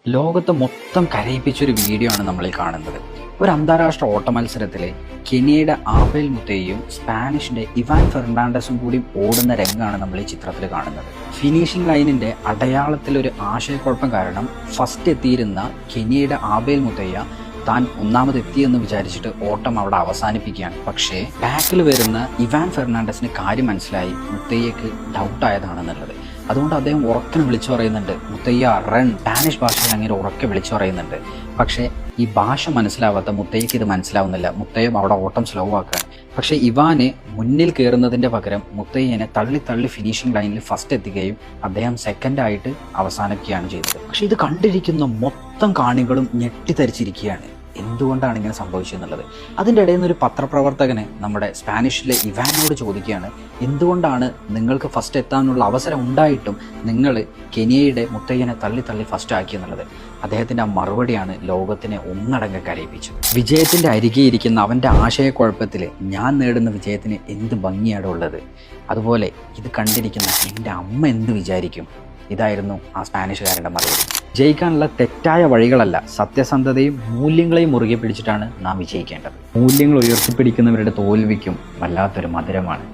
ലോകത്തെ മൊത്തം കരയിപ്പിച്ചൊരു വീഡിയോ ആണ് നമ്മൾ ഈ കാണുന്നത്. ഒരു അന്താരാഷ്ട്ര ഓട്ട മത്സരത്തിലെ കെനിയയുടെ ആബേൽ മുത്തയും സ്പാനിഷിന്റെ ഇവാൻ ഫെർണാണ്ടസും കൂടി ഓടുന്ന രംഗമാണ് നമ്മൾ ഈ ചിത്രത്തിൽ കാണുന്നത്. ഫിനിഷിംഗ് ലൈനിന്റെ അടയാളത്തിൽ ഒരു ആശയക്കുഴപ്പം കാരണം ഫസ്റ്റ് എത്തിയിരുന്ന കെനിയയുടെ ആബേൽ മുത്തയ്യ താൻ ഒന്നാമതെത്തിയെന്ന് വിചാരിച്ചിട്ട് ഓട്ടം അവിടെ അവസാനിപ്പിക്കുകയാണ്. പക്ഷേ ബാക്കിൽ വരുന്ന ഇവാൻ ഫെർണാണ്ടസിന് കാര്യം മനസ്സിലായി മുത്തയ്യക്ക് ഡൗട്ടായതാണെന്നുള്ളത്. അതുകൊണ്ട് അദ്ദേഹം ഉറക്കെ വിളിച്ചു പറയുന്നുണ്ട്, മുത്തയ്യ റൺ. സ്പാനിഷ് ഭാഷയിൽ അങ്ങനെ ഉറക്കെ വിളിച്ചു പറയുന്നുണ്ട്. പക്ഷേ ഈ ഭാഷ മനസ്സിലാവാത്ത മുത്തയ്യക്ക് ഇത് മനസ്സിലാവുന്നില്ല. മുത്തയ്യ അവിടെ ഓട്ടം സ്ലോ ആക്കുകയാണ്. പക്ഷേ ഇവാന് മുന്നിൽ കയറുന്നതിന്റെ പകരം മുത്തയ്യനെ തള്ളി ഫിനിഷിംഗ് ലൈനിൽ ഫസ്റ്റ് എത്തുകയും അദ്ദേഹം സെക്കൻഡായിട്ട് അവസാനിക്കുകയാണ് ചെയ്തത്. പക്ഷെ ഇത് കണ്ടിരിക്കുന്ന മൊത്തം കാണികളും ഞെട്ടിത്തരിച്ചിരിക്കുകയാണ്. എന്തുകൊണ്ടാണ് ഇങ്ങനെ സംഭവിച്ചതെന്നുള്ളത്. അതിൻ്റെ ഇടയിൽ നിന്നൊരു പത്രപ്രവർത്തകന് നമ്മുടെ സ്പാനിഷിലെ ഇവാനോട് ചോദിക്കുകയാണ്, എന്തുകൊണ്ടാണ് നിങ്ങൾക്ക് ഫസ്റ്റ് എത്താനുള്ള അവസരം ഉണ്ടായിട്ടും നിങ്ങൾ കെനിയയുടെ മുത്തയ്യനെ തള്ളി ഫസ്റ്റ് ആക്കിയെന്നുള്ളത്. അദ്ദേഹത്തിൻ്റെ ആ മറുപടിയാണ് ലോകത്തിനെ ഒന്നടങ്കം കരയിപ്പിച്ചത്. വിജയത്തിൻ്റെ അരികെ ഇരിക്കുന്ന അവൻ്റെ ആശയക്കുഴപ്പത്തിൽ ഞാൻ നേടുന്ന വിജയത്തിന് എന്ത് ഭംഗിയാണ് ഉള്ളത്. അതുപോലെ ഇത് കണ്ടിരിക്കുന്ന എൻ്റെ അമ്മ എന്ത് വിചാരിക്കും. ഇതായിരുന്നു ആ സ്പാനിഷുകാരുടെ മറുപടി. ജയിക്കാനുള്ള തെറ്റായ വഴികളല്ല, സത്യസന്ധതയും മൂല്യങ്ങളെയും മുറുകെ പിടിച്ചിട്ടാണ് നാം വിജയിക്കേണ്ടത്. മൂല്യങ്ങൾ ഉയർത്തിപ്പിടിക്കുന്നവരുടെ തോൽവിക്കും വല്ലാത്തൊരു മധുരമാണ്.